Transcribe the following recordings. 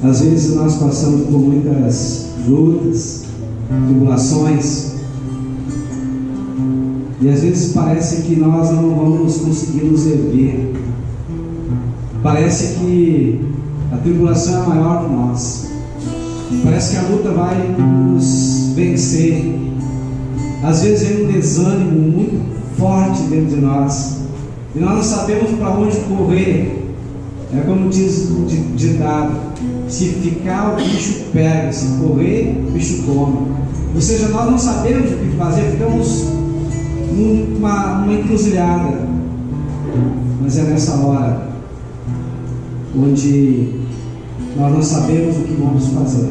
Às vezes nós passamos por muitas lutas, tribulações, e às vezes parece que nós não vamos conseguir nos erguer. Parece que a tribulação é maior que nós. Parece que a luta vai nos vencer. Às vezes vem um desânimo muito forte dentro de nós, e nós não sabemos para onde correr. É como diz o ditado: se ficar, o bicho pega; se correr, o bicho come. Ou seja, nós não sabemos o que fazer, ficamos numa encruzilhada. Mas é nessa hora onde nós não sabemos o que vamos fazer,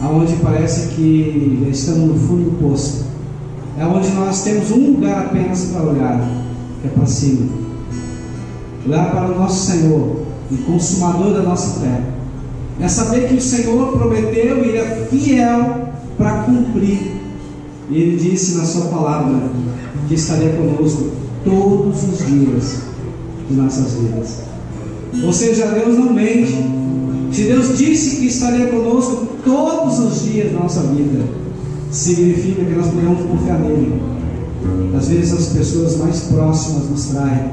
aonde parece que já estamos no fundo do poço, é onde nós temos um lugar apenas para olhar, que é para cima, olhar para o nosso Senhor, o consumador da nossa fé. É saber que o Senhor prometeu e Ele é fiel para cumprir. E Ele disse na sua palavra que estaria conosco todos os dias de nossas vidas. Ou seja, Deus não mente. Se Deus disse que estaria conosco todos os dias da nossa vida, significa que nós podemos confiar nele. Às vezes as pessoas mais próximas nos traem,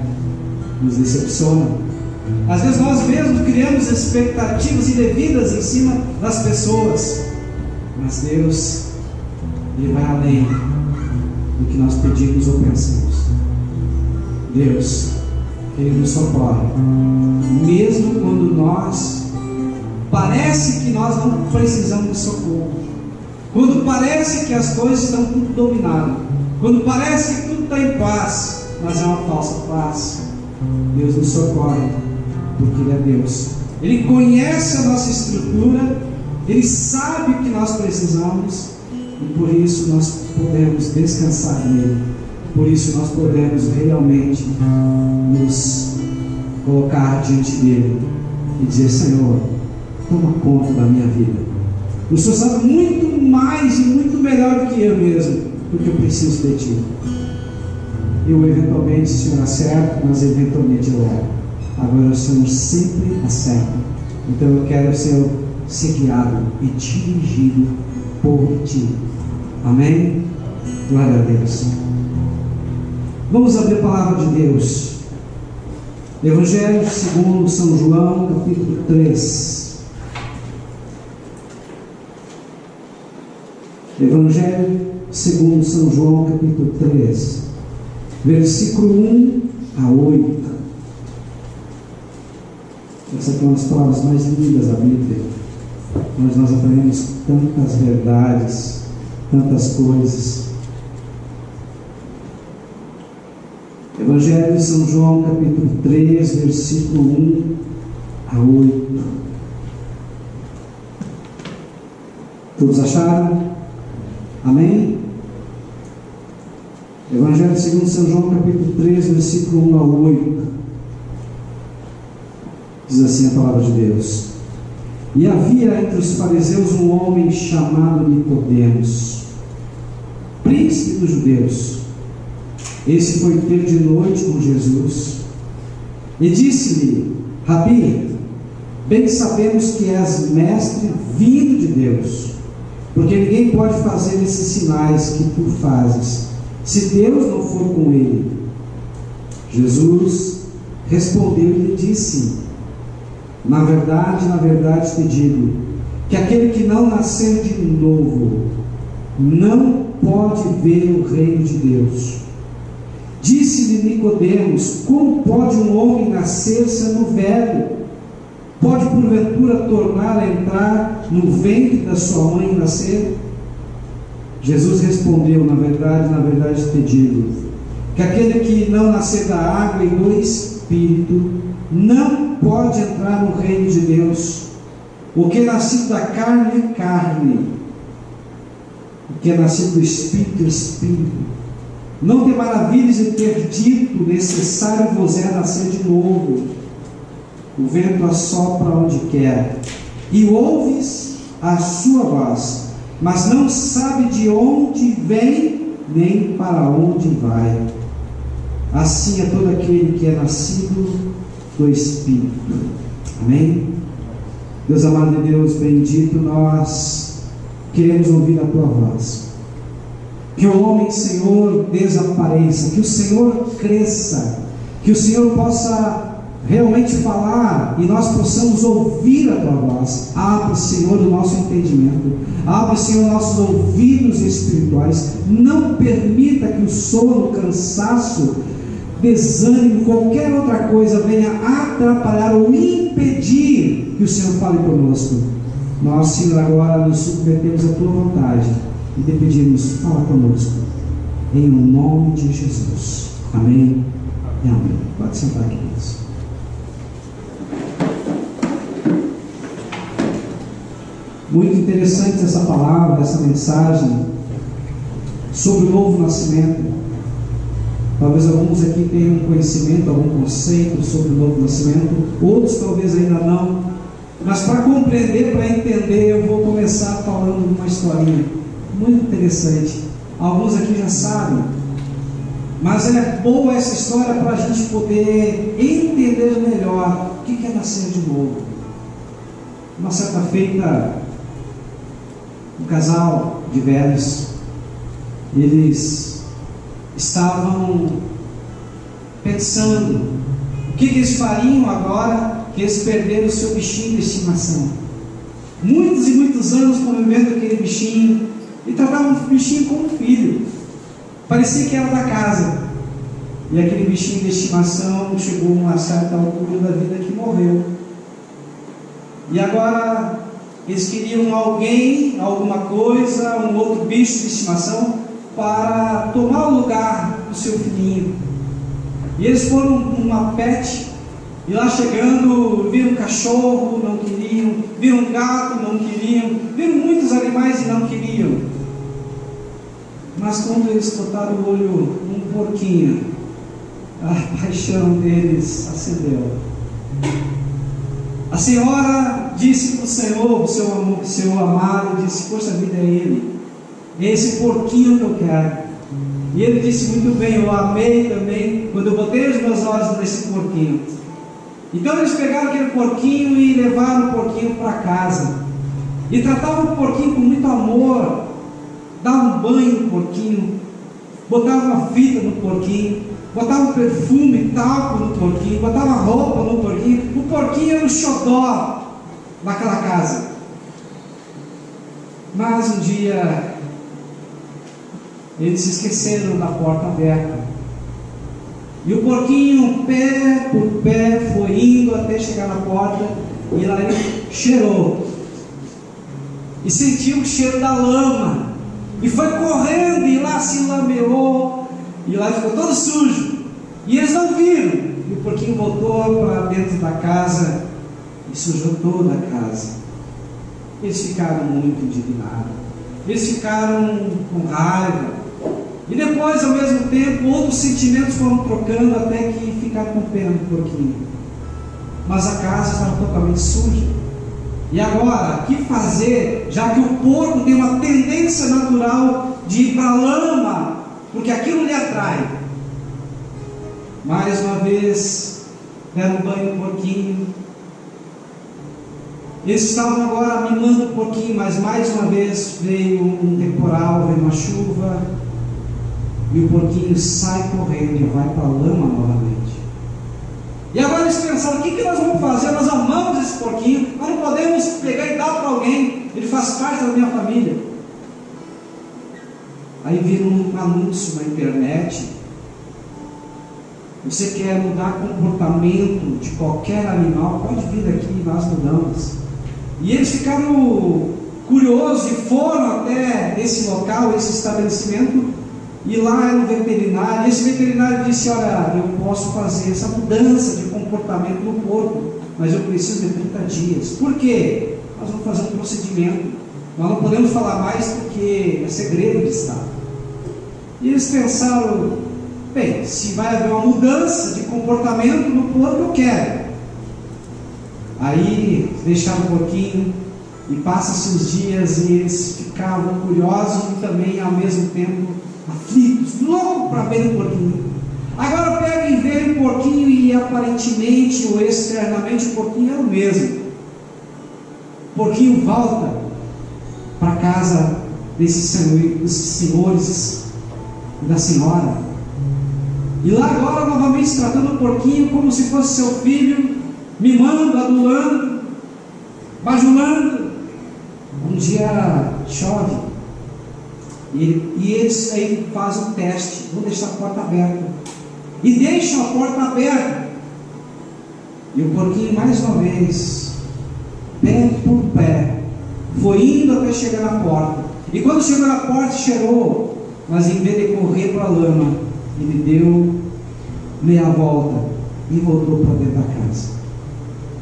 nos decepcionam. Às vezes nós mesmos criamos expectativas indevidas em cima das pessoas, mas Deus, Ele vai além do que nós pedimos ou pensamos. Deus, Ele nos socorre, mesmo quando parece que nós não precisamos de socorro, quando parece que as coisas estão tudo dominadas, quando parece que tudo está em paz, mas é uma falsa paz. Deus nos socorre, porque Ele é Deus. Ele conhece a nossa estrutura, Ele sabe o que nós precisamos, e por isso nós podemos descansar nele. Por isso nós podemos realmente nos colocar diante dele e dizer: Senhor, toma conta da minha vida. O Senhor sabe muito mais e muito melhor do que eu mesmo, porque eu preciso de Ti. Eu eventualmente, o Senhor acerta, mas eventualmente eu erro. Agora o Senhor sempre acerta. Então eu quero, Senhor, ser guiado e dirigido por Ti. Amém? Glória a Deus. Vamos abrir a palavra de Deus. Evangelho segundo São João, capítulo 3. Evangelho segundo São João, capítulo 3, versículo 1 a 8. Essa é uma das palavras mais lindas da Bíblia, onde nós aprendemos tantas verdades, tantas coisas. Evangelho de São João, capítulo 3, versículo 1 a 8. Todos acharam? Amém? Evangelho segundo São João, capítulo 3, versículo 1 a 8. Diz assim a palavra de Deus: E havia entre os fariseus um homem chamado Nicodemos, príncipe dos judeus. Esse foi ter de noite com Jesus e disse-lhe: Rabi, bem sabemos que és mestre vindo de Deus, porque ninguém pode fazer esses sinais que tu fazes, se Deus não for com ele. Jesus respondeu e lhe disse: na verdade te digo, que aquele que não nascer de novo, não pode ver o reino de Deus. Disse-lhe Nicodemos: como pode um homem nascer sendo velho? Pode porventura tornar a entrar no ventre da sua mãe e nascer? Jesus respondeu: na verdade te digo, que aquele que não nascer da água e do Espírito não pode entrar no reino de Deus. O que é nascido da carne é carne, o que é nascido do Espírito é Espírito. Não te maravilhes em ter dito: necessário vos é nascer de novo. O vento assopra onde quer, e ouves a sua voz, mas não sabe de onde vem, nem para onde vai. Assim é todo aquele que é nascido do Espírito. Amém? Deus amado de Deus, bendito, nós queremos ouvir a Tua voz. Que o homem, Senhor, desapareça, que o Senhor cresça, que o Senhor possa realmente falar e nós possamos ouvir a Tua voz. Abre, Senhor, o nosso entendimento, abre, Senhor, nossos ouvidos espirituais. Não permita que o sono, o cansaço, desânimo, qualquer outra coisa venha atrapalhar ou impedir que o Senhor fale conosco. Nós, Senhor, agora nos submetemos à Tua vontade e te pedimos, fala conosco, em nome de Jesus. Amém e amém. Pode sentar, queridos. Muito interessante essa palavra, essa mensagem sobre o novo nascimento. Talvez alguns aqui tenham conhecimento, algum conceito sobre o novo nascimento, outros talvez ainda não. Mas para compreender, para entender, eu vou começar falando de uma historinha muito interessante. Alguns aqui já sabem, mas é boa essa história para a gente poder entender melhor o que é nascer de novo. Uma certa feita, um casal de velhos, eles estavam pensando o que eles fariam agora que eles perderam o seu bichinho de estimação. Muitos e muitos anos convivendo com aquele bichinho, e tratavam o bichinho como um filho, parecia que era da casa. E aquele bichinho de estimação chegou a uma certa altura da vida que morreu. E agora eles queriam alguém, alguma coisa, um outro bicho de estimação para tomar o lugar do seu filhinho. E eles foram numa pet, e lá chegando, viram um cachorro, não queriam, viram um gato, não queriam, viram muitos animais e não queriam. Mas quando eles botaram o olho num porquinho, a paixão deles acendeu. A senhora disse para o Senhor, o seu amado, disse: poxa vida, é ele, é esse porquinho que eu quero. E ele disse: muito bem, eu amei também quando eu botei os meus olhos nesse porquinho. Então eles pegaram aquele porquinho e levaram o porquinho para casa, e tratavam o porquinho com muito amor, davam um banho no porquinho, botavam uma fita no porquinho, botavam perfume, talco no porquinho, botavam roupa no porquinho. O porquinho era o xodó naquela casa. Mas um dia eles se esqueceram da porta aberta, e o porquinho, pé por pé, foi indo até chegar na porta, e lá ele cheirou e sentiu o cheiro da lama, e foi correndo, e lá se lameou, e lá ficou todo sujo, e eles não viram. E o porquinho voltou para dentro da casa e sujou toda a casa. Eles ficaram muito indignados, eles ficaram com raiva, e depois, ao mesmo tempo, outros sentimentos foram trocando até que ficaram com pena do porquinho. Mas a casa estava totalmente suja. E agora, o que fazer, já que o porco tem uma tendência natural de ir para a lama, porque aquilo lhe atrai? Mais uma vez, deram banho no porquinho. Eles estavam agora mimando o porquinho, mas mais uma vez veio um temporal, veio uma chuva, e o porquinho sai correndo e vai para a lama novamente. E agora eles pensaram: o que nós vamos fazer? Nós amamos esse porquinho, nós não podemos pegar e dar para alguém, ele faz parte da minha família. Aí viram um anúncio na internet: você quer mudar comportamento de qualquer animal, pode vir aqui e nós mudamos. E eles ficaram curiosos e foram até esse local, esse estabelecimento, e lá era um veterinário, e esse veterinário disse: olha, eu posso fazer essa mudança de comportamento no porco, mas eu preciso de 30 dias. Por quê? Nós vamos fazer um procedimento, nós não podemos falar mais porque é segredo de Estado. E eles pensaram: bem, se vai haver uma mudança de comportamento no porco, eu quero. Aí deixaram um pouquinho, e passam-se os dias, e eles ficavam curiosos e também ao mesmo tempo aflitos, loucos para ver o porquinho. Agora pega e vê o porquinho, e aparentemente ou externamente o porquinho é o mesmo. porquinho volta para a casa desses senhores e da senhora. E lá agora novamente tratando o porquinho como se fosse seu filho, mimando, adulando, bajulando. Um dia chove e eles aí fazem um teste, vão deixar a porta aberta e deixam a porta aberta, e o porquinho mais uma vez, pé por pé, foi indo até chegar na porta, e quando chegou na porta cheirou, mas em vez de correr para a lama, ele deu meia volta e voltou para dentro da casa.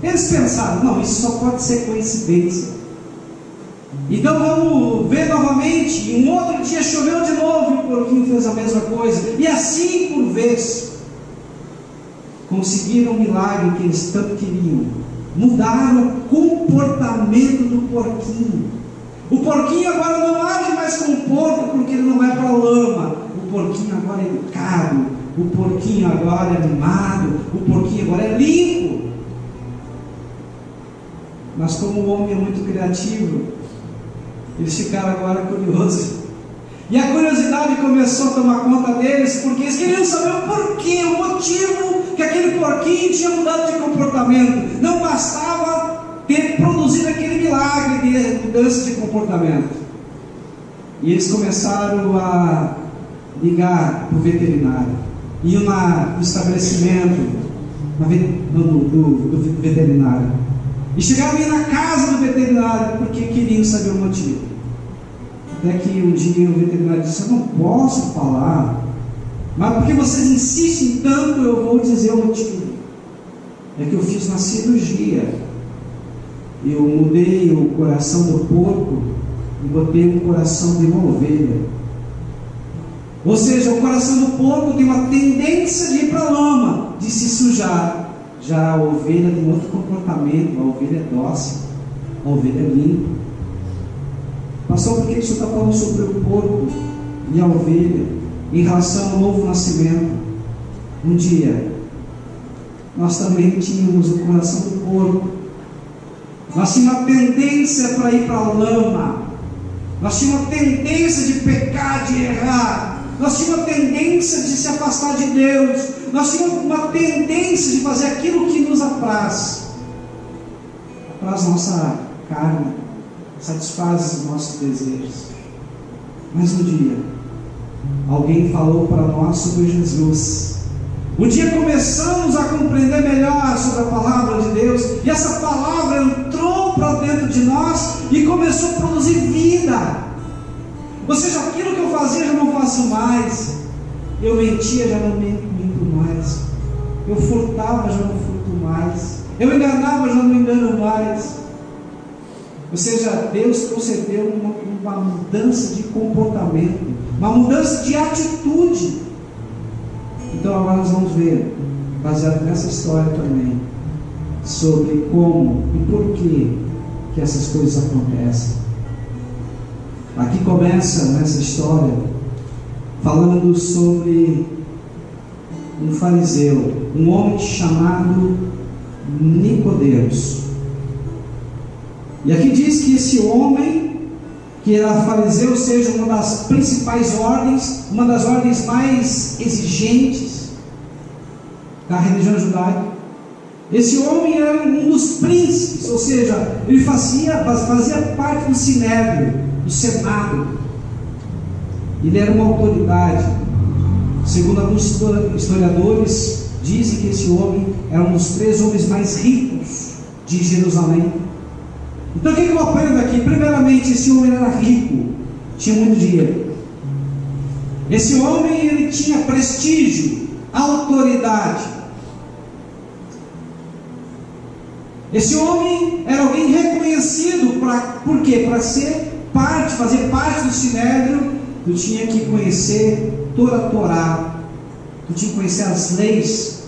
Eles pensaram, não, isso só pode ser coincidência. Então vamos ver novamente. E um outro dia choveu de novo e o porquinho fez a mesma coisa. E assim por vez conseguiram o milagre que eles tanto queriam. Mudaram o comportamento do porquinho. O porquinho agora não age mais como porco, porque ele não vai para a lama. O porquinho agora é educado. O porquinho agora é mimado. O porquinho agora é limpo. Mas como o homem é muito criativo, eles ficaram agora curiosos. E a curiosidade começou a tomar conta deles, porque eles queriam saber o porquê, o motivo que aquele porquinho tinha mudado de comportamento. Não bastava ter produzido aquele milagre de mudança de comportamento. E eles começaram a ligar para o veterinário. Iam no estabelecimento do veterinário. E chegaram a ir na casa do veterinário, porque queriam saber o motivo. Até que um dia o veterinário disse: eu não posso falar, mas porque vocês insistem tanto, eu vou dizer o motivo. É que eu fiz uma cirurgia. Eu mudei o coração do porco e botei um coração de uma ovelha. Ou seja, o coração do porco tem uma tendência de ir para a lama, de se sujar. Já a ovelha tem outro comportamento. A ovelha é dócil, a ovelha é limpa. Pastor, por que o senhor está falando sobre o porco e a ovelha em relação ao novo nascimento? Um dia nós também tínhamos o coração do porco. Nós tínhamos uma tendência para ir para a lama. Nós tínhamos uma tendência de pecar, de errar. Nós tínhamos uma tendência de se afastar de Deus. Nós tínhamos uma tendência de fazer aquilo que nos apraz. Apraz nossa carne, satisfaz os nossos desejos. Mas um dia alguém falou para nós sobre Jesus. Um dia começamos a compreender melhor sobre a palavra de Deus, e essa palavra entrou para dentro de nós e começou a produzir vida. Ou seja, aquilo que eu fazia já não faço mais. Eu mentia, já não minto mais. Eu furtava, já não furto mais. Eu enganava, já não engano mais. Ou seja, Deus concedeu uma mudança de comportamento, uma mudança de atitude. Então agora nós vamos ver, baseado nessa história também, sobre como e por que essas coisas acontecem. Aqui começa nessa história falando sobre um fariseu, um homem chamado Nicodemos. E aqui diz que esse homem, que era fariseu, ou seja, uma das principais ordens, uma das ordens mais exigentes da religião judaica. Esse homem era um dos príncipes, ou seja, ele fazia parte do sinédrio, do senado. Ele era uma autoridade. Segundo alguns historiadores, dizem que esse homem era um dos 3 homens mais ricos de Jerusalém. Então o que eu aprendo aqui? Primeiramente, esse homem era rico, tinha muito dinheiro. Esse homem, ele tinha prestígio, autoridade. Esse homem era alguém reconhecido. Por quê? Para fazer parte do sinédrio, tu tinha que conhecer toda a Torá, tu tinha que conhecer as leis.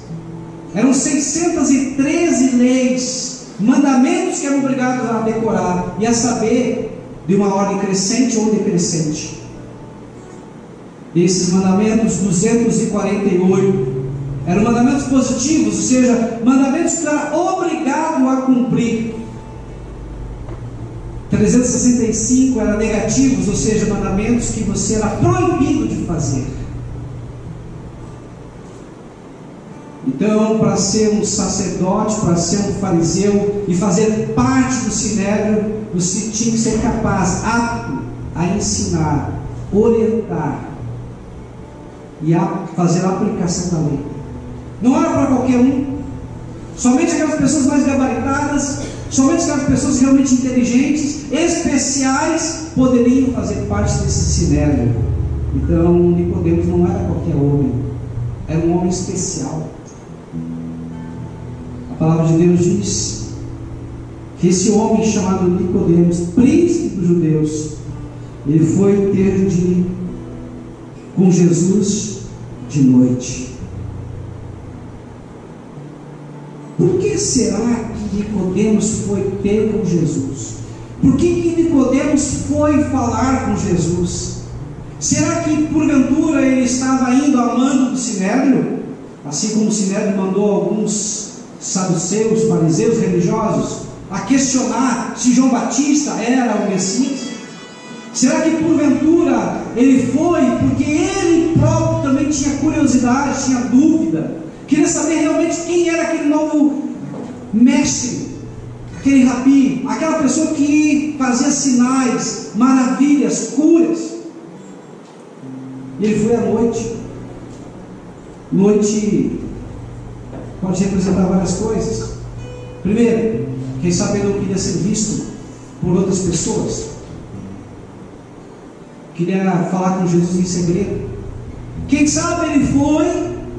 Eram 613 leis, mandamentos que eram obrigados a decorar e a saber de uma ordem crescente ou decrescente. Esses mandamentos, 248, eram mandamentos positivos, ou seja, mandamentos que era obrigado a cumprir. 365 eram negativos, ou seja, mandamentos que você era proibido de fazer. Então, para ser um sacerdote, para ser um fariseu e fazer parte do sinédrio, você tinha que ser capaz, apto a ensinar, orientar e a fazer a aplicação da lei. Não era para qualquer um. Somente aquelas pessoas mais gabaritadas, somente aquelas pessoas realmente inteligentes, especiais, poderiam fazer parte desse sinédrio. Então, Nicodemos não era qualquer homem, era um homem especial. A palavra de Deus diz que esse homem chamado Nicodemos, príncipe dos judeus, ele foi ter com Jesus de noite. Por que será que Nicodemos foi ter com Jesus? Por que Nicodemos foi falar com Jesus? Será que porventura ele estava indo a mando do sinédrio? Assim como o sinédrio mandou alguns saduceus, fariseus, religiosos a questionar se João Batista era o Messias? Será que porventura ele foi porque ele próprio também tinha curiosidade, tinha dúvida, queria saber realmente quem era aquele novo mestre, aquele rabi, aquela pessoa que fazia sinais, maravilhas, curas? E ele foi à noite. Noite pode representar várias coisas. Primeiro, quem sabe ele não queria ser visto por outras pessoas, queria falar com Jesus em segredo. Quem sabe ele foi,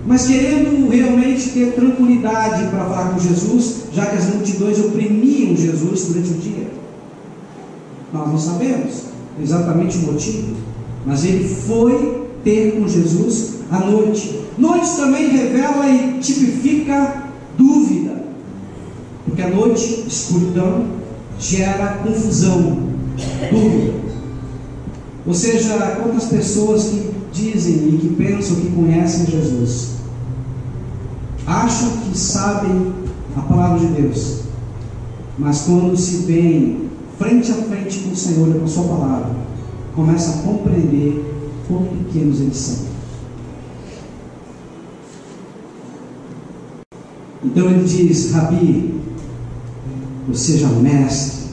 mas querendo realmente ter tranquilidade para falar com Jesus, já que as multidões oprimiam Jesus durante o dia. Nós não sabemos exatamente o motivo, mas ele foi ter com Jesus à noite. Noite também revela e tipifica dúvida, porque a noite, escuridão, gera confusão, dúvida. Ou seja, quantas pessoas que dizem e que pensam que conhecem Jesus, acham que sabem a palavra de Deus, mas quando se veem frente a frente com o Senhor e com a sua palavra, começam a compreender quão pequenos eles são. Então ele diz: Rabi, ou seja, mestre.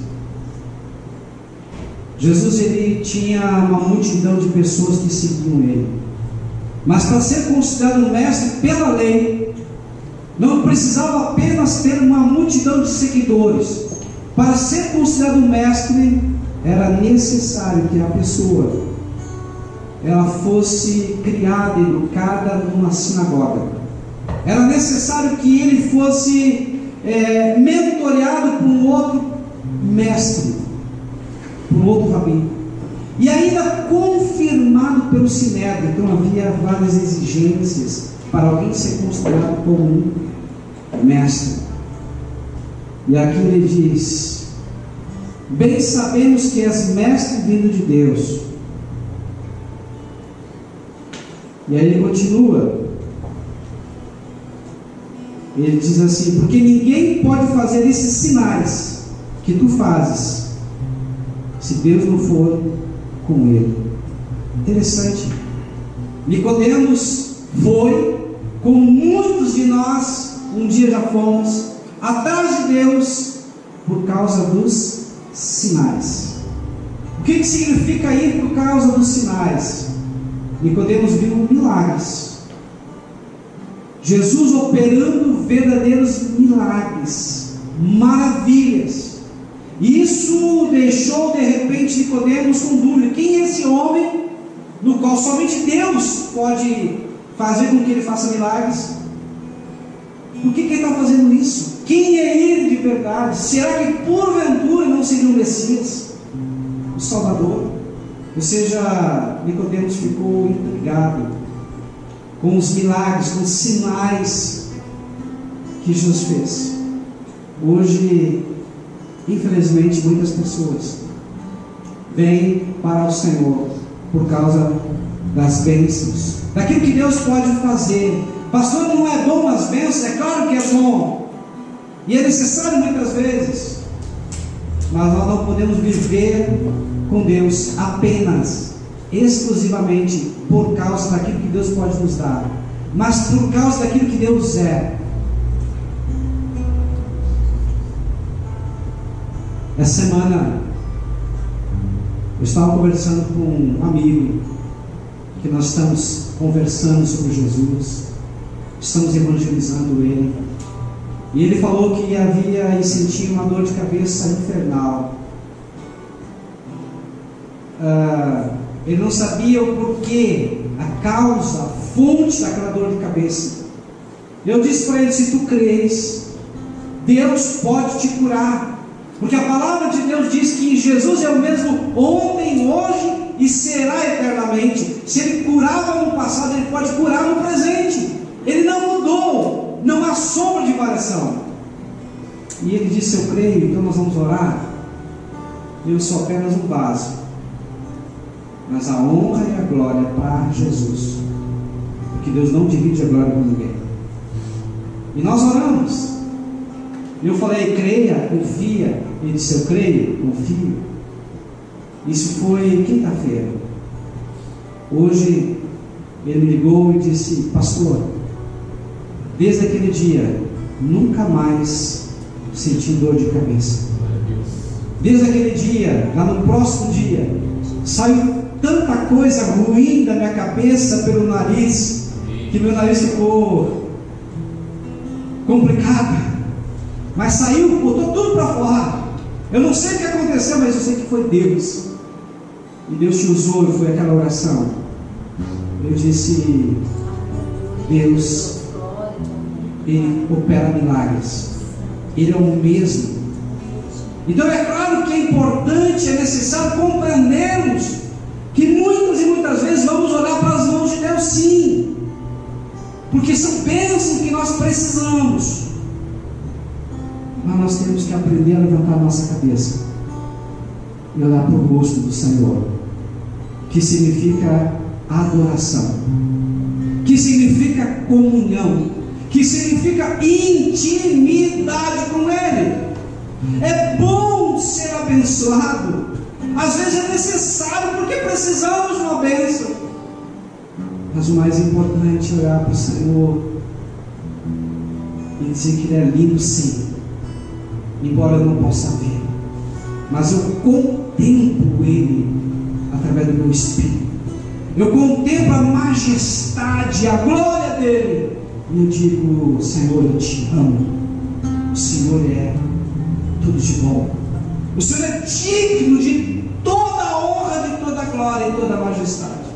Jesus, ele tinha uma multidão de pessoas que seguiam ele, mas para ser considerado um mestre pela lei, não precisava apenas ter uma multidão de seguidores. Para ser considerado um mestre, era necessário que a pessoa ela fosse criada, educada numa sinagoga. Era necessário que ele fosse mentoreado por um outro mestre, por um outro rabi, e ainda confirmado pelo sinédrio. Então havia várias exigências para alguém ser considerado como um mestre. E aqui ele diz: bem sabemos que és mestre vindo de Deus. E aí ele continua. Ele diz assim: porque ninguém pode fazer esses sinais que tu fazes se Deus não for com ele. Interessante. Nicodemos foi, como muitos de nós um dia já fomos, atrás de Deus por causa dos sinais. O que significa ir por causa dos sinais? Nicodemos viu milagres, Jesus operando verdadeiros milagres, maravilhas. Isso deixou de repente Nicodemos com dúvida: quem é esse homem no qual somente Deus pode fazer com que ele faça milagres? Por que ele está fazendo isso? Quem é ele de verdade? Será que porventura não seria o Messias, o Salvador? Ou seja, Nicodemos ficou intrigado com os milagres, com os sinais que Jesus fez. Hoje, infelizmente, muitas pessoas vêm para o Senhor por causa das bênçãos, daquilo que Deus pode fazer. Pastor, não é bom as bênçãos? É claro que é bom, e é necessário muitas vezes, Mas nós não podemos viver com Deus apenas, exclusivamente por causa daquilo que Deus pode nos dar, mas por causa daquilo que Deus é. Essa semana eu estava conversando com um amigo, que nós estamos conversando sobre Jesus, estamos evangelizando ele, e ele falou que havia e sentia uma dor de cabeça infernal. Ele não sabia o porquê, a causa, a fonte daquela dor de cabeça. Eu disse para ele: se tu crês, Deus pode te curar, porque a palavra de Deus diz que Jesus é o mesmo ontem, hoje e será eternamente. Se Ele curava no passado, Ele pode curar no presente. Ele não mudou, não há sombra de variação. E ele disse: eu creio, então nós vamos orar. Eu sou apenas um vaso, mas a honra e a glória é para Jesus, porque Deus não divide a glória com ninguém. E nós oramos. Eu falei: creia, confia. Ele disse: eu creio, confio. Isso foi quinta-feira. Hoje ele me ligou e disse: pastor, desde aquele dia nunca mais senti dor de cabeça. Desde aquele dia, lá no próximo dia, saiu tanta coisa ruim da minha cabeça pelo nariz, que meu nariz ficou complicado, mas saiu, botou tudo para fora. Eu não sei o que aconteceu, mas eu sei que foi Deus, e Deus te usou. E foi aquela oração. Eu disse: Deus, Ele opera milagres, Ele é o mesmo. Então é claro que é importante, é necessário compreendermos que muitas e muitas vezes vamos olhar para as mãos de Deus, sim, porque são bênçãos que nós precisamos. Mas nós temos que aprender a levantar a nossa cabeça e olhar para o rosto do Senhor, que significa adoração, que significa comunhão, que significa intimidade com Ele. É bom ser abençoado, às vezes é necessário, porque precisamos de uma bênção, mas o mais importante é olhar para o Senhor e dizer que Ele é lindo, sim, embora eu não possa ver, mas eu contemplo Ele através do meu espírito. Eu contemplo a majestade, a glória dEle, e eu digo: Senhor, eu te amo. O Senhor é tudo de bom. O Senhor é digno de toda a honra, de toda a glória e toda a majestade.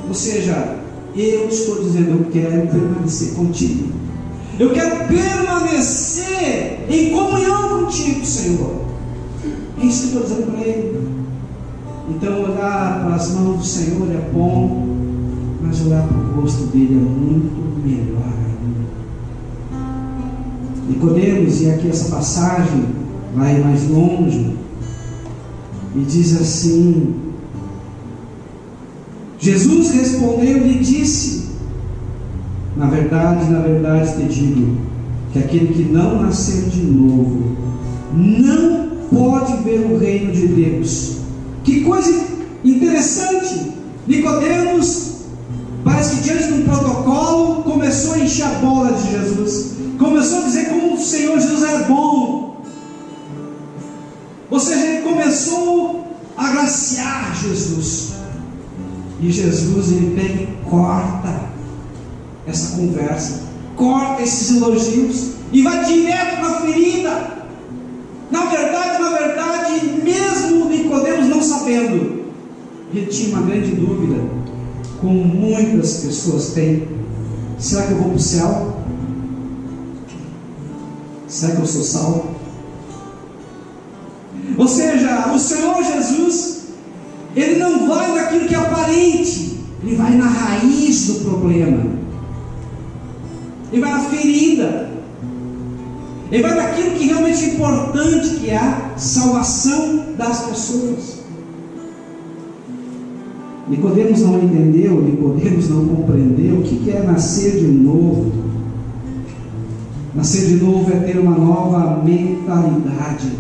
Ou seja, eu estou dizendo: eu quero permanecer contigo. Eu quero permanecer em comunhão contigo, Senhor. É isso que eu estou dizendo para Ele. Então, olhar para as mãos do Senhor é bom, mas olhar para o rosto dEle é muito melhor ainda. Nicodemos, e aqui essa passagem vai mais longe, e diz assim: Jesus respondeu e lhe disse: na verdade te digo, que aquele que não nascer de novo não pode ver o reino de Deus. Que coisa interessante! Nicodemos, parece que diante de um protocolo, começou a encher a bola de Jesus, começou a dizer como o Senhor Jesus é bom. Ou seja, ele começou a agraciar Jesus, e Jesus, ele pega e corta essa conversa, corta esses elogios e vai direto na ferida. Na verdade, mesmo Nicodemos não sabendo, ele tinha uma grande dúvida, como muitas pessoas têm: será que eu vou para o céu? Será que eu sou salvo? Ou seja, o Senhor Jesus, Ele não vai naquilo que é aparente, Ele vai na raiz do problema, Ele vai na ferida, Ele vai naquilo que realmente é importante, que é a salvação das pessoas. Nicodemos não entendeu, Nicodemos não compreendeu o que é nascer de novo. Nascer de novo é ter uma nova mentalidade.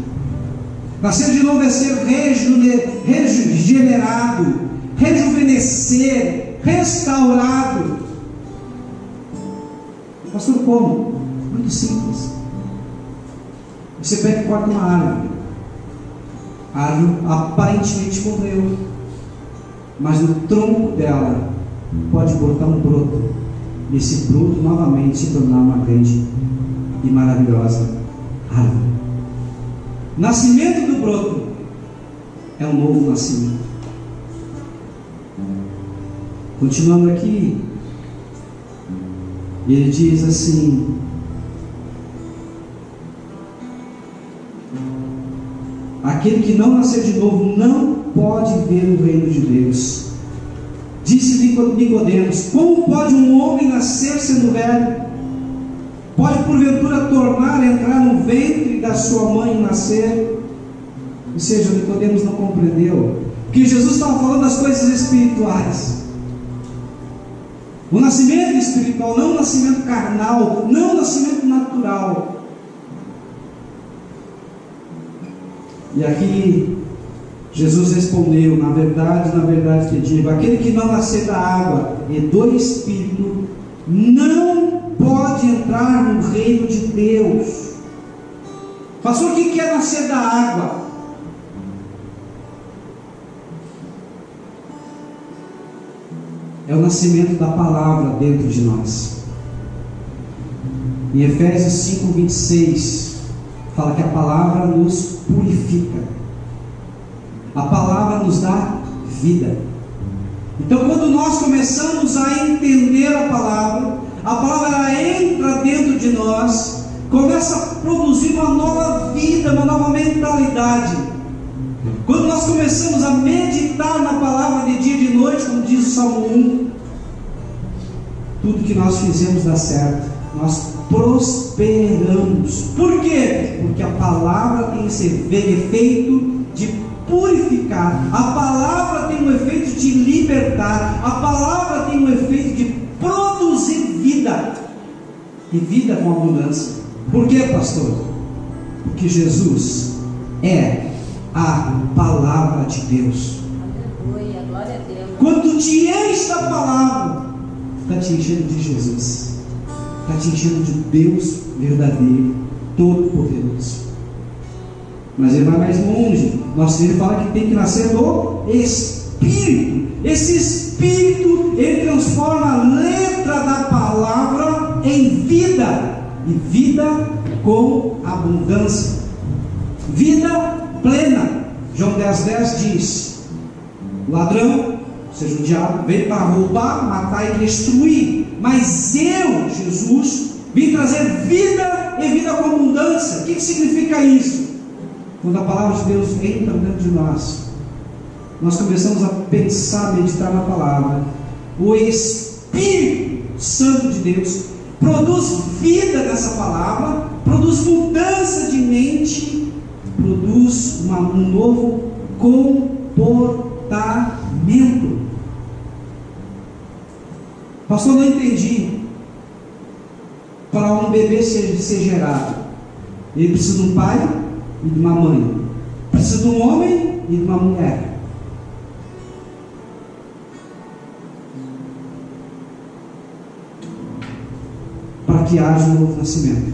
Nascer de novo é ser regenerado, rejuvenescer, restaurado. Pastor, como? Muito simples. Você pega e corta uma árvore. A árvore aparentemente morreu, mas no tronco dela pode brotar um broto, e esse broto novamente se tornar uma grande e maravilhosa árvore. Nascimento do broto é um novo nascimento. Continuando aqui, ele diz assim: aquele que não nascer de novo não pode ver o reino de Deus. Disse Nicodemos: como pode um homem nascer sendo velho? Pode porventura entrar no ventre da sua mãe e nascer? Ou seja, Nicodemos não compreendeu, porque Jesus estava falando das coisas espirituais. O nascimento espiritual, não o nascimento carnal, não o nascimento natural. E aqui Jesus respondeu: na verdade te digo, aquele que não nascer da água e do Espírito não pode entrar no reino de Deus. Pastor, o que é nascer da água? É o nascimento da palavra dentro de nós. Em Efésios 5:26 fala que a palavra nos purifica, a palavra nos dá vida. Então, quando nós começamos a entender a palavra ela entra dentro de nós, começa a produzir uma nova vida, uma nova mentalidade. Quando nós começamos a meditar na palavra de dia e de noite, como diz o Salmo 1, tudo que nós fizemos dá certo, nós prosperamos. Por quê? Porque a palavra tem esse efeito de purificar, a palavra tem um efeito de libertar, a palavra tem um efeito de produzir vida, e vida com abundância. Por quê, pastor? Porque Jesus é a palavra de Deus. Aleluia, glória a Deus. Quando tu te enches da palavra, está te enchendo de Jesus, está te enchendo de Deus verdadeiro, todo-poderoso. Mas ele vai mais longe. Ele fala que tem que nascer do Espírito. Esse Espírito, ele transforma a letra da palavra em vida, e vida com abundância, vida plena. João 10:10 diz: o ladrão, ou seja, o diabo, veio para roubar, matar e destruir, mas eu, Jesus, vim trazer vida e vida com abundância. O que significa isso? Quando a palavra de Deus entra dentro de nós, nós começamos a pensar, meditar na palavra, o Espírito Santo de Deus produz vida nessa palavra, produz mudança de mente, produz um novo comportamento. Pastor, não entendi. Para um bebê ser gerado, ele precisa de um pai e de uma mãe, precisa de um homem e de uma mulher. Para que haja um novo nascimento,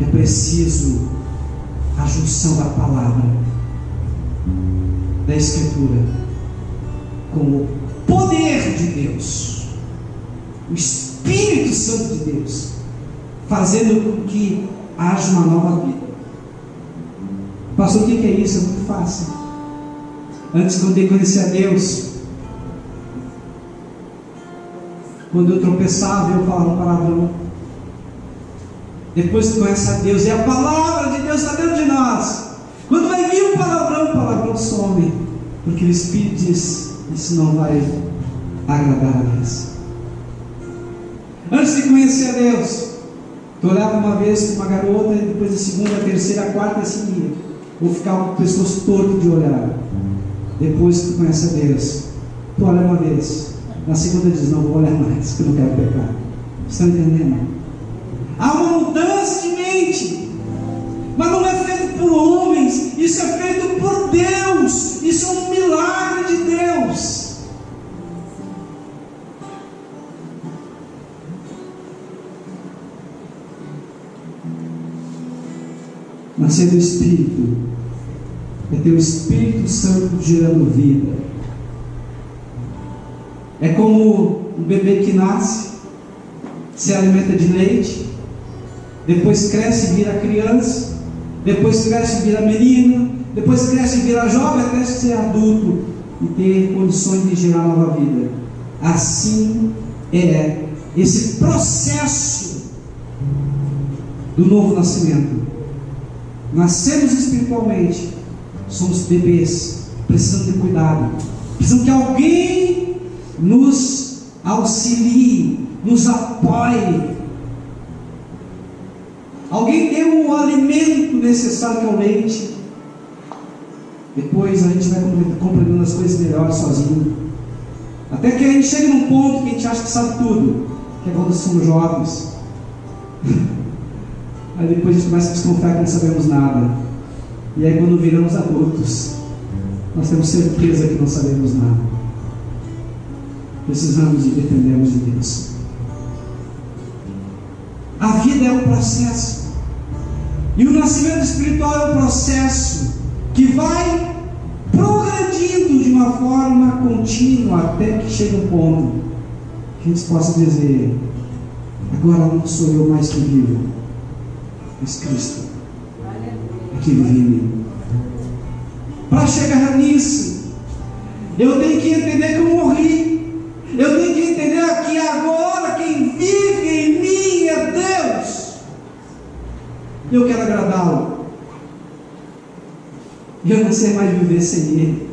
é preciso a junção da palavra, da Escritura, com o poder de Deus, o Espírito Santo de Deus, fazendo com que haja uma nova vida. Pastor, o que é isso? É muito fácil. Antes, quando eu conhecia a Deus, quando eu tropeçava, eu falava um palavrão. Depois que conhece a Deus, e a palavra de Deus está dentro de nós, quando vai vir um palavrão, o palavrão some, porque o Espírito diz: isso não vai agradar a Deus. Antes de conhecer a Deus, tu olhava uma vez com uma garota, e depois a segunda, a terceira, a quarta e assim ia. Vou ficar com o pescoço torto de olhar. Depois que tu conhece a Deus, tu olha uma vez, na segunda diz: não vou olhar mais, que eu não quero pecar. Estão entendendo? Há uma mudança de mente. mas não é feito por homens, isso é feito por Deus, isso é um milagre de Deus. Nascer do Espírito é ter o Espírito Santo gerando vida. É como um bebê que nasce, se alimenta de leite, depois cresce e vira criança, depois cresce e vira menina, depois cresce e vira jovem, até ser adulto e ter condições de gerar nova vida. Assim é esse processo do novo nascimento. Nascemos espiritualmente, somos bebês, precisamos de cuidado, precisamos que alguém nos auxilie, nos apoie, alguém dê o alimento necessário, que é o leite. Depois a gente vai compreendendo as coisas melhor sozinho, até que a gente chega num ponto que a gente acha que sabe tudo, que é quando somos jovens. Aí depois a gente começa a desconfiar que não sabemos nada. E aí quando viramos adultos, nós temos certeza que não sabemos nada. Precisamos e dependemos de Deus. A vida é um processo. E o nascimento espiritual é um processo que vai progredindo de uma forma contínua até que chegue um ponto que a gente possa dizer: agora não sou eu mais que vivo, mas Cristo é que vive em mim. Para chegar nisso, eu tenho que entender que eu morri. Eu tenho que entender que agora quem vive em mim é Deus. Eu quero agradá-lo. Eu não sei mais viver sem Ele.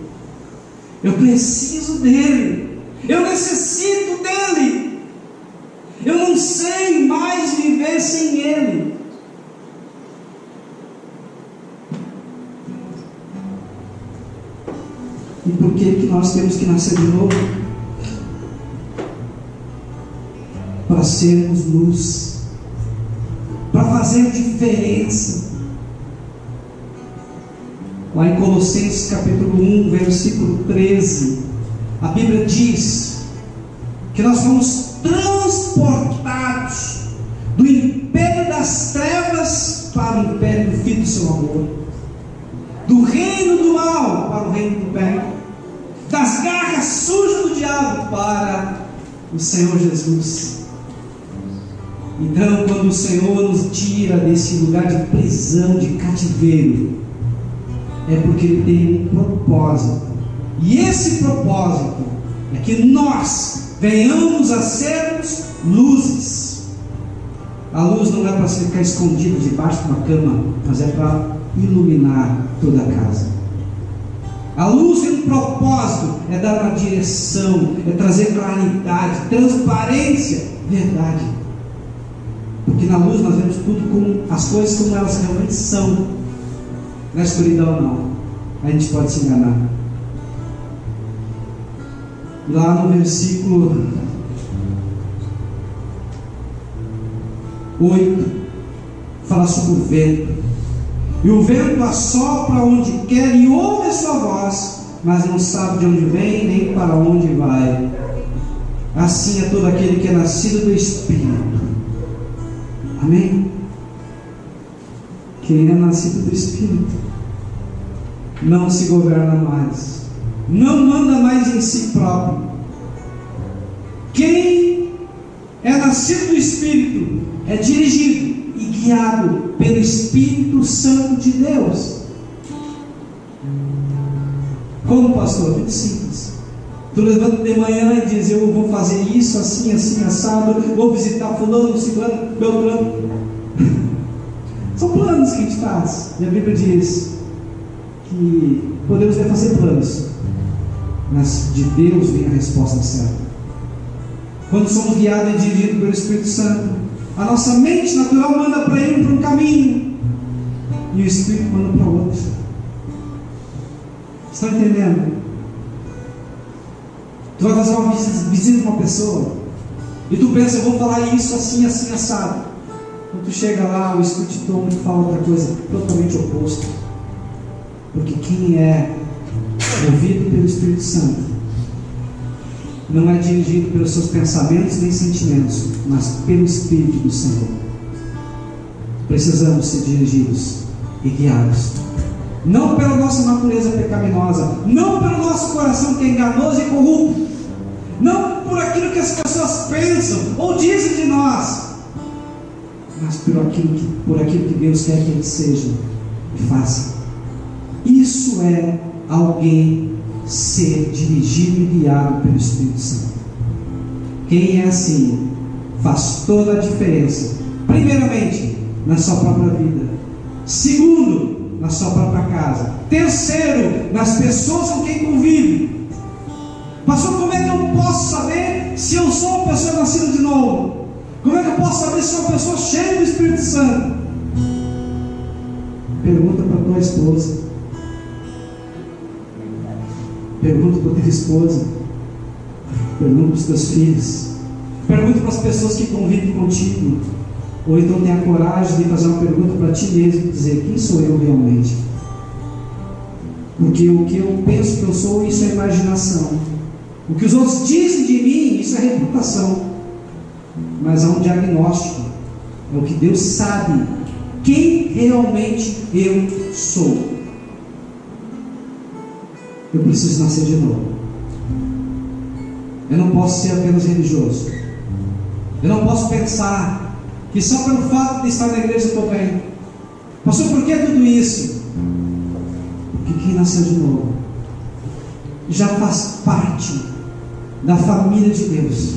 Eu preciso dEle. Eu necessito dEle. Eu não sei mais viver sem Ele. E por que nós temos que nascer de novo? Para sermos luz, para fazer diferença. Lá em Colossenses capítulo 1, versículo 13, a Bíblia diz que nós fomos transportados do império das trevas para o império do Filho do seu amor, do reino do mal para o reino do bem, das garras sujas do diabo para o Senhor Jesus. Então, quando o Senhor nos tira desse lugar de prisão, de cativeiro, é porque Ele tem um propósito. E esse propósito é que nós venhamos a sermos luzes. A luz não é para ficar escondida debaixo de uma cama, mas é para iluminar toda a casa. A luz tem um propósito, é dar uma direção, é trazer claridade, transparência, verdade. Porque na luz nós vemos tudo como as coisas como elas realmente são. Na escuridão não, a gente pode se enganar. Lá no versículo 8 fala sobre o vento. E o vento assopra onde quer e ouve a sua voz, mas não sabe de onde vem nem para onde vai. Assim é todo aquele que é nascido do Espírito. Amém? Quem é nascido do Espírito não se governa mais, não manda mais em si próprio. Quem é nascido do Espírito é dirigido e guiado pelo Espírito Santo de Deus. Como, pastor? Muito simples. Tu levanta de manhã e diz: eu vou fazer isso, assim, assim, assado, vou visitar fulano, ciclano, beltrano. São planos que a gente faz. E a Bíblia diz que podemos até fazer planos, mas de Deus vem a resposta certa. Quando somos guiados e dirigidos pelo Espírito Santo, a nossa mente natural manda para ele para um caminho, e o Espírito manda para outro. Estão entendendo? Tu vai fazer uma visita a uma pessoa, e tu pensa: eu vou falar isso assim, assim, assado. Quando tu chega lá, o Espírito te toma e fala outra coisa totalmente oposta. Porque quem é movido pelo Espírito Santo não é dirigido pelos seus pensamentos nem sentimentos, mas pelo Espírito do Senhor. Precisamos ser dirigidos e guiados, não pela nossa natureza pecaminosa, não pelo nosso coração que é enganoso e corrupto, não por aquilo que as pessoas pensam ou dizem de nós, mas por aquilo que Deus quer que ele seja e faça. Isso é alguém ser dirigido e guiado pelo Espírito Santo. Quem é assim faz toda a diferença, primeiramente na sua própria vida, segundo, na sua própria casa, terceiro, nas pessoas com quem convive. Pastor, como é que eu posso saber se eu sou uma pessoa nascida de novo? Como é que eu posso saber se sou uma pessoa cheia do Espírito Santo? Pergunta para tua esposa, pergunta para tua esposa, pergunta para os teus filhos, pergunta para as pessoas que convivem contigo, ou então tenha coragem de fazer uma pergunta para ti mesmo e dizer: quem sou eu realmente? Porque o que eu penso que eu sou, isso é imaginação. O que os outros dizem de mim, isso é reputação. Mas há um diagnóstico, é o que Deus sabe quem realmente eu sou. Eu preciso nascer de novo. Eu não posso ser apenas religioso. Eu não posso pensar que só pelo fato de estar na igreja eu estou bem. Pastor, por que tudo isso? Porque quem nasceu de novo já faz parte da família de Deus.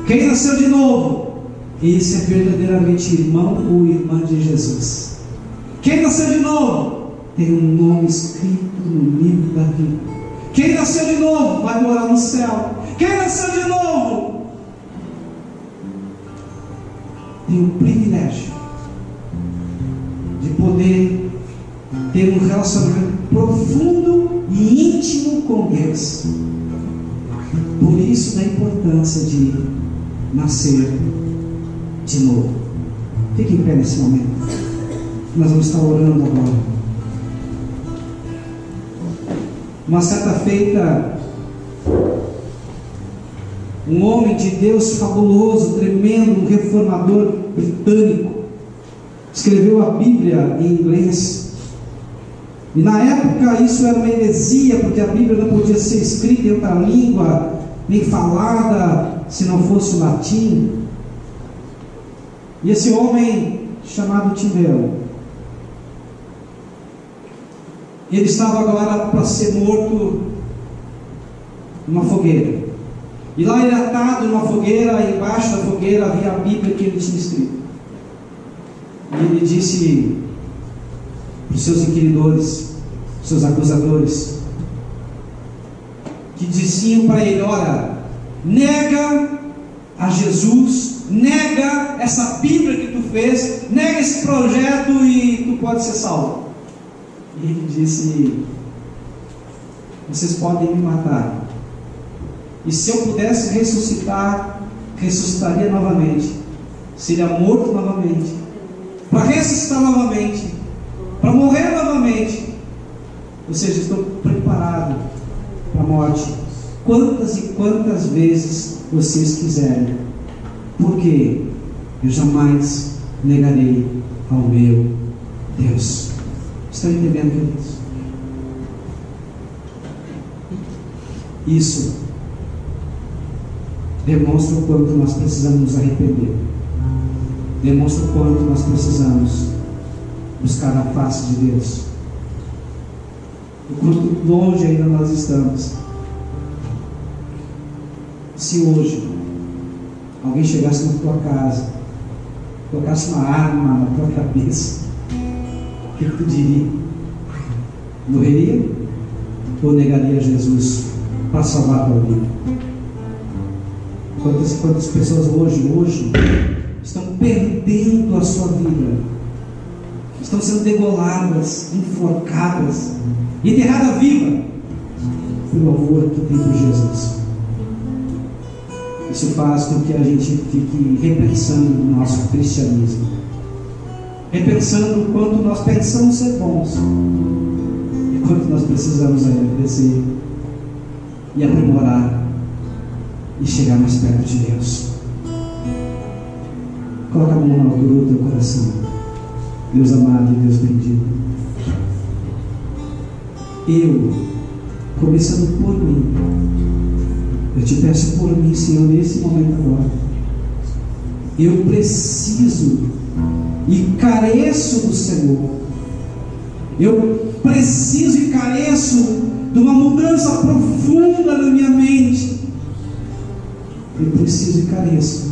Quem nasceu de novo, esse é verdadeiramente irmão ou irmã de Jesus. Quem nasceu de novo tem um nome escrito no livro da vida. Quem nasceu de novo vai morar no céu. Quem nasceu de novo tem o privilégio de poder ter um relacionamento profundo e íntimo com Deus. Por isso da importância de nascer de novo. Fique em pé nesse momento. Nós vamos estar orando agora. Uma certa feita, um homem de Deus fabuloso, tremendo, um reformador britânico, escreveu a Bíblia em inglês. E na época isso era uma heresia, porque a Bíblia não podia ser escrita em outra língua, nem falada, se não fosse o latim. E esse homem, chamado Tyndale, ele estava agora para ser morto numa fogueira. E lá ele atado numa fogueira, e embaixo da fogueira havia a Bíblia que ele tinha escrito. E ele disse para os seus inquiridores, seus acusadores, que diziam para ele: olha, nega a Jesus, nega essa Bíblia que tu fez, nega esse projeto e tu pode ser salvo. E ele disse: vocês podem me matar, e se eu pudesse ressuscitar, ressuscitaria novamente, seria morto novamente, para ressuscitar novamente, para morrer novamente. Ou seja, estou preparado para a morte quantas e quantas vezes vocês quiserem, porque eu jamais negarei ao meu Deus. Estão entendendo, queridos? Isso demonstra o quanto nós precisamos nos arrepender, demonstra o quanto nós precisamos buscar a face de Deus, o quanto longe ainda nós estamos. Se hoje alguém chegasse na tua casa, colocasse uma arma na tua cabeça, o que tu diria? Morreria ou negaria Jesus para salvar a tua vida? Quantas pessoas hoje estão perdendo a sua vida, estão sendo degoladas, enforcadas, enterradas viva pelo amor que tem por Jesus. Isso faz com que a gente fique repensando no nosso cristianismo, repensando o quanto nós pensamos ser bons e quanto nós precisamos ainda crescer e aprimorar e chegar mais perto de Deus. Coloca a mão na altura do teu coração. Deus amado e Deus bendito, eu, começando por mim, eu te peço por mim, Senhor, nesse momento agora. Eu preciso e careço do Senhor. Eu preciso e careço de uma mudança profunda na minha mente. Eu preciso e careço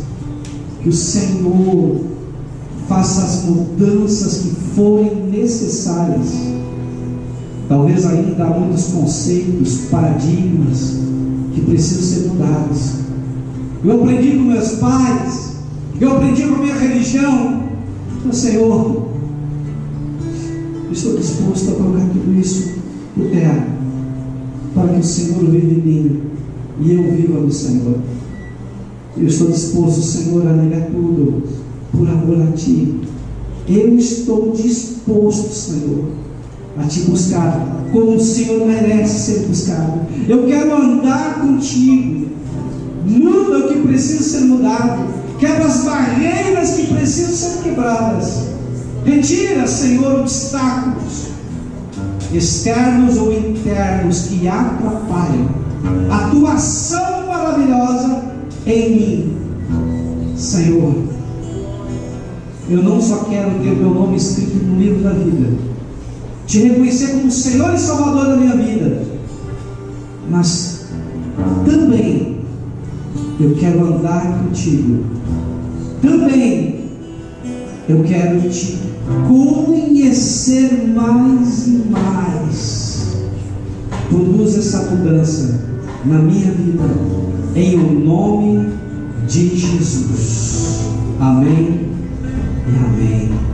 que o Senhor faça as mudanças que forem necessárias. Talvez ainda há muitos conceitos, paradigmas que precisam ser mudados. Eu aprendi com meus pais, eu aprendi com a minha religião. Mas, Senhor, eu estou disposto a colocar tudo isso por terra, para que o Senhor viva em mim e eu viva no Senhor. Eu estou disposto, Senhor, a negar tudo por amor a Ti. Eu estou disposto, Senhor, a Te buscar como o Senhor merece ser buscado. Eu quero andar contigo. Muda o que precisa ser mudado. Quebra as barreiras que precisam ser quebradas. Retira, Senhor, obstáculos externos ou internos que atrapalham a Tua ação maravilhosa em mim. Senhor, eu não só quero ter o meu nome escrito no livro da vida, te reconhecer como Senhor e Salvador da minha vida, mas também eu quero andar contigo. Também eu quero te conhecer mais e mais. Produz essa mudança na minha vida, em o nome de Jesus. Amém e amém.